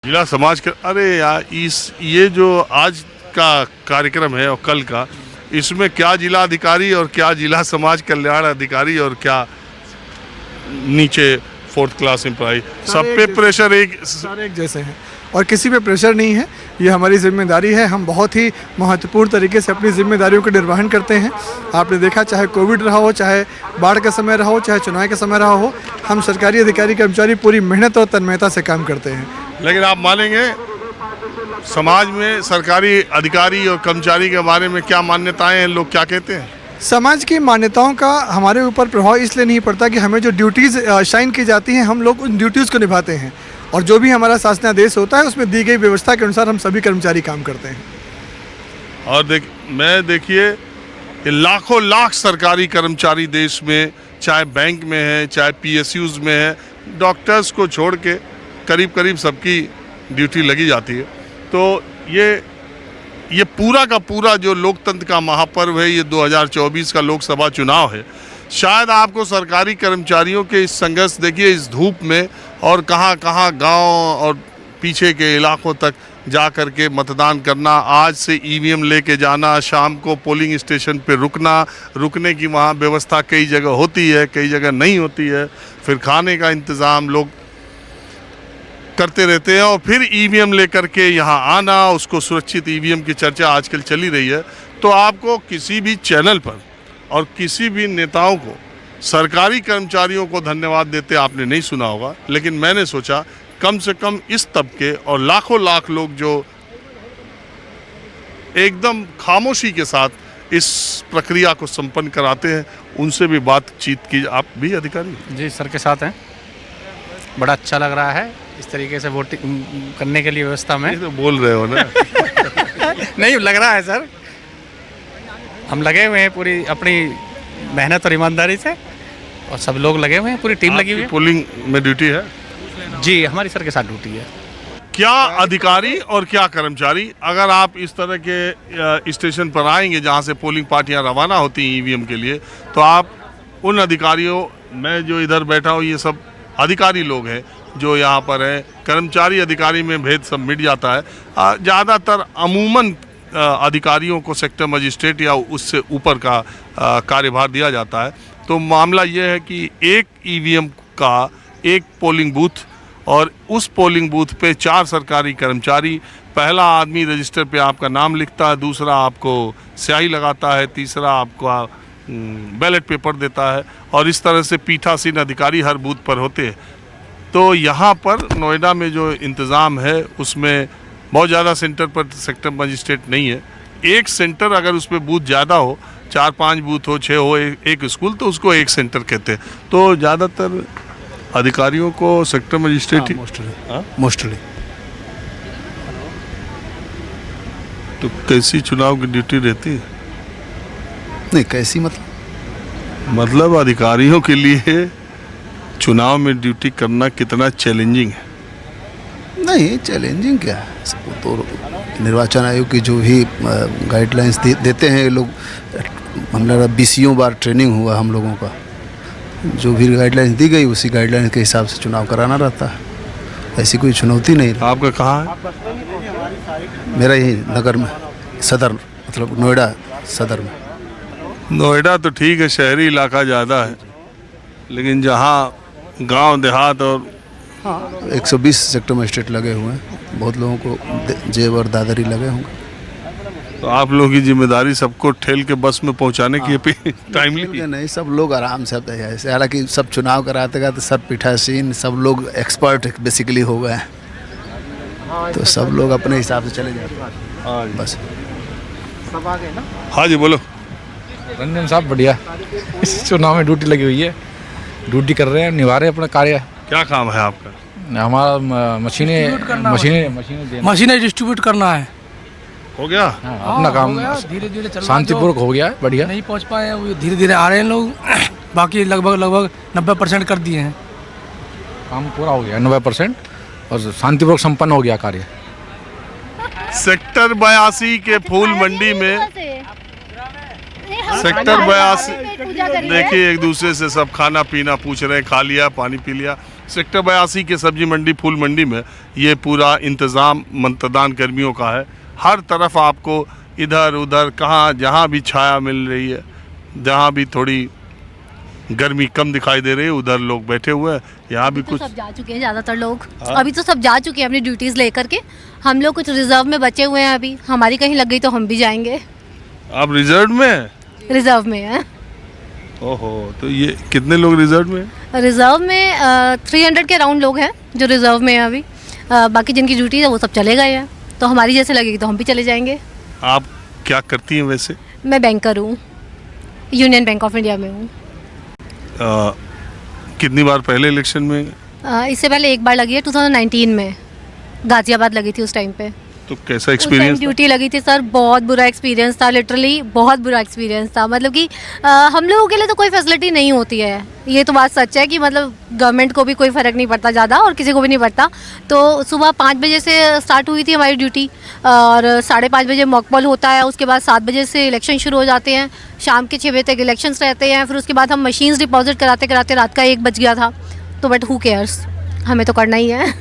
जिला समाज का अरे यार ये जो आज का कार्यक्रम है और कल का, इसमें क्या जिला अधिकारी और क्या जिला समाज कल्याण अधिकारी और क्या नीचे 4th क्लास एम्प्लॉय, सब पे प्रेशर सारे एक जैसे हैं और किसी पे प्रेशर नहीं है। ये हमारी जिम्मेदारी है। हम बहुत ही महत्वपूर्ण तरीके से अपनी जिम्मेदारियों का निर्वहन करते हैं। आपने देखा, चाहे कोविड रहा हो, चाहे बाढ़ का समय रहा हो, चाहे चुनाव का समय रहा हो, हम सरकारी अधिकारी कर्मचारी पूरी मेहनत और तन्मयता से काम करते हैं। लेकिन आप मानेंगे समाज में सरकारी अधिकारी और कर्मचारी के बारे में क्या मान्यताएं हैं, लोग क्या कहते हैं? समाज की मान्यताओं का हमारे ऊपर प्रभाव इसलिए नहीं पड़ता कि हमें जो ड्यूटीज़ असाइन की जाती हैं, हम लोग उन ड्यूटीज़ को निभाते हैं और जो भी हमारा शासनादेश होता है उसमें दी गई व्यवस्था के अनुसार हम सभी कर्मचारी काम करते हैं। और देखिए ये लाखों लाख सरकारी कर्मचारी देश में, चाहे बैंक में है, चाहे PSUs में है, डॉक्टर्स को छोड़ के करीब करीब सबकी ड्यूटी लगी जाती है। तो ये पूरा का पूरा जो लोकतंत्र का महापर्व है, ये 2024 का लोकसभा चुनाव है। शायद आपको सरकारी कर्मचारियों के इस संघर्ष, देखिए इस धूप में और कहाँ कहाँ गांव और पीछे के इलाकों तक जा कर के मतदान करना, आज से EVM लेके जाना, शाम को पोलिंग स्टेशन पे रुकने की वहाँ व्यवस्था कई जगह होती है, कई जगह नहीं होती है, फिर खाने का इंतज़ाम लोग करते रहते हैं और फिर EVM लेकर के यहाँ आना, उसको सुरक्षित EVM की चर्चा आजकल चली रही है। तो आपको किसी भी चैनल पर और किसी भी नेताओं को सरकारी कर्मचारियों को धन्यवाद देते आपने नहीं सुना होगा, लेकिन मैंने सोचा कम से कम इस तबके और लाखों लाख लोग जो एकदम खामोशी के साथ इस प्रक्रिया को संपन्न कराते हैं, उनसे भी बातचीत की। आप भी अधिकारी? जी सर के साथ हैं। बड़ा अच्छा लग रहा है इस तरीके से वोटिंग करने के लिए व्यवस्था में। तो बोल रहे हो ना? नहीं लग रहा है सर, हम लगे हुए हैं पूरी अपनी मेहनत और ईमानदारी से, और सब लोग लगे हुए हैं, पूरी टीम लगी हुई है। पोलिंग में ड्यूटी है? जी हमारी सर के साथ ड्यूटी है। क्या अधिकारी और क्या कर्मचारी, अगर आप इस तरह के स्टेशन पर आएंगे जहां से पोलिंग पार्टियां रवाना होती हैं EVM के लिए, तो आप उन अधिकारियों, मैं जो इधर बैठा हूँ ये सब अधिकारी लोग हैं जो यहाँ पर हैं। कर्मचारी अधिकारी में भेद सब मिट जाता है। ज़्यादातर अमूमन अधिकारियों को सेक्टर मजिस्ट्रेट या उससे ऊपर का कार्यभार दिया जाता है। तो मामला ये है कि एक EVM का एक पोलिंग बूथ और उस पोलिंग बूथ पे 4 सरकारी कर्मचारी, पहला आदमी रजिस्टर पे आपका नाम लिखता है, दूसरा आपको स्याही लगाता है, तीसरा आपका बैलेट पेपर देता है, और इस तरह से पीठासीन अधिकारी हर बूथ पर होते हैं। तो यहाँ पर नोएडा में जो इंतज़ाम है उसमें बहुत ज़्यादा सेंटर पर सेक्टर मजिस्ट्रेट नहीं है। एक सेंटर अगर उस पर बूथ ज़्यादा हो, 4-5 बूथ हो, 6 हो, एक स्कूल, तो उसको एक सेंटर कहते हैं। तो ज़्यादातर अधिकारियों को सेक्टर मजिस्ट्रेट मोस्टली। तो कैसी चुनाव की ड्यूटी रहती है? नहीं कैसी मतलब अधिकारियों के लिए चुनाव में ड्यूटी करना कितना चैलेंजिंग है? नहीं चैलेंजिंग क्या है, सबको तो निर्वाचन आयोग की जो भी गाइडलाइंस देते हैं ये लोग, हमारा 20 बार ट्रेनिंग हुआ हम लोगों का, जो भी गाइडलाइंस दी गई उसी गाइडलाइंस के हिसाब से चुनाव कराना रहता है। ऐसी कोई चुनौती नहीं। आपका कहाँ है? मेरा यही नगर में, सदर, मतलब नोएडा सदर में। नोएडा तो ठीक है, शहरी इलाका ज़्यादा है, लेकिन जहाँ गांव देहात और 120 सेक्टर मजिस्ट्रेट लगे हुए हैं, बहुत लोगों को जेब और दादरी लगे होंगे। तो आप लोगों की जिम्मेदारी सबको ठेल के बस में पहुंचाने की टाइमली? नहीं, सब लोग आराम से, ऐसे हालांकि सब चुनाव कराते गए तो सब पीठासीन, सब लोग एक्सपर्ट बेसिकली हो गए हैं, तो सब लोग अपने हिसाब से चले जाते हैं बस। हाँ जी बोलो। रंजन साहब बढ़िया, इस चुनाव में ड्यूटी लगी हुई है, ड्यूटी कर रहे हैं, निभा रहे हैं अपना कार्य। क्या काम है आपका? हमारा मशीनें डिस्ट्रीब्यूट करना है। हो गया? अपना काम धीरे धीरे शांतिपूर्वक हो गया है, बढ़िया। नहीं पहुंच पाए, वो धीरे धीरे आ रहे हैं लोग, बाकी लगभग 90% कर दिए हैं। काम पूरा हो गया 90% और शांतिपूर्वक संपन्न हो गया कार्य। सेक्टर 82 के फूल मंडी में, सेक्टर 82 देखिए एक दूसरे से सब खाना पीना पूछ रहे हैं, खा लिया, पानी पी लिया। सेक्टर 82 के सब्जी मंडी फूल मंडी में ये पूरा इंतज़ाम मतदान कर्मियों का है। हर तरफ आपको इधर उधर कहाँ जहाँ भी छाया मिल रही है, जहाँ भी थोड़ी गर्मी कम दिखाई दे रही है, उधर लोग बैठे हुए हैं। यहाँ भी तो कुछ सब जा चुके हैं ज़्यादातर लोग। अभी तो सब जा चुके हैं अपनी ड्यूटीज़ लेकर के। हम लोग कुछ रिजर्व में बचे हुए हैं। अभी हमारी कहीं लग गई तो हम भी जाएंगे। आप रिजर्व में हैं? रिजर्व में है। ओहो, तो ये कितने लोग रिजर्व में हैं? रिजर्व में 300 के अराउंड लोग हैं जो रिजर्व में हैं अभी। बाकी जिनकी ड्यूटी है वो सब चले गए हैं। तो हमारी जैसे लगेगी तो हम भी चले जाएंगे। आप क्या करती हैं वैसे? मैं बैंकर हूँ, यूनियन बैंक ऑफ इंडिया में हूँ। कितनी बार पहले इलेक्शन में? इससे पहले एक बार लगी है 2019 में, गाजियाबाद लगी थी उस टाइम पे। तो कैसा उस टाइम एक्सपीरियंस? ड्यूटी लगी थी सर, बहुत बुरा एक्सपीरियंस था, लिटरली बहुत बुरा एक्सपीरियंस था। मतलब कि हम लोगों के लिए तो कोई फैसिलिटी नहीं होती है, ये तो बात सच है कि मतलब गवर्नमेंट को भी कोई फ़र्क नहीं पड़ता ज़्यादा और किसी को भी नहीं पड़ता। तो सुबह 5 बजे से स्टार्ट हुई थी हमारी ड्यूटी और 5:30 बजे मॉकपॉल होता है। उसके बाद 7 बजे से इलेक्शन शुरू हो जाते हैं, शाम के 6 बजे तक इलेक्शंस रहते हैं। फिर उसके बाद हम मशीन्स डिपॉजिट कराते कराते रात का 1 बज गया था। तो बट हु केयर्स, हमें तो करना ही है।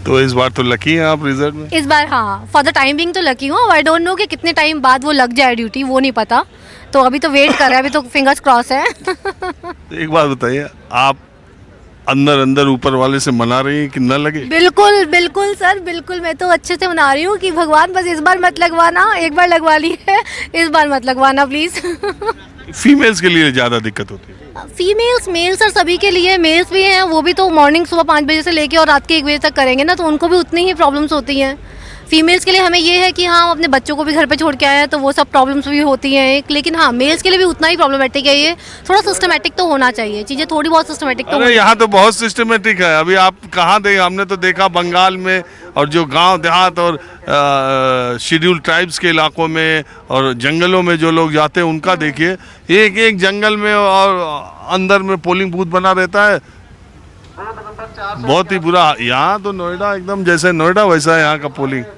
तो इस बार तो लकी हैं आप रिजर्व में? इस बार हाँ, फॉर द टाइम बिंग तो लकी हूँ। आई डोंट नो कि कितने टाइम बाद वो लग जाए ड्यूटी, वो नहीं पता। तो अभी तो वेट कर रहे हैं, अभी तो फिंगर्स क्रॉस है। तो एक बात बताइए, आप अंदर अंदर ऊपर वाले से मना रही हैं कि न लगे? बिल्कुल बिल्कुल सर, बिल्कुल। मैं तो अच्छे से मना रही हूँ कि भगवान बस इस बार मत लगवाना। एक बार लगवा ली है, इस बार मत लगवाना प्लीज़। फीमेल्स के लिए ज़्यादा दिक्कत होती है? फीमेल्स मेल्स और सभी के लिए। मेल्स भी हैं, वो भी तो मॉर्निंग सुबह 5 बजे से लेके और रात के 1 बजे तक करेंगे ना, तो उनको भी उतनी ही प्रॉब्लम्स होती हैं। फीमेल्स के लिए हमें ये है कि हाँ, अपने बच्चों को भी घर पे छोड़ के आए हैं तो वो सब प्रॉब्लम्स भी होती हैं एक। लेकिन हाँ, मेल्स के लिए भी उतना ही प्रॉब्लमेटिक है ये। थोड़ा सिस्टमेटिक तो होना चाहिए, चीज़ें थोड़ी बहुत सिस्टमेटिक तो अरे यहाँ तो बहुत सिस्टमेटिक है। अभी आप कहाँ देखे, हमने तो देखा बंगाल में और जो गांव देहात और शेड्यूल ट्राइब्स के इलाकों में और जंगलों में जो लोग जाते हैं उनका देखिए, एक एक जंगल में और अंदर में पोलिंग बूथ बना रहता है। बहुत ही बुरा। यहाँ तो नोएडा एकदम जैसे नोएडा वैसा है यहाँ का पोलिंग।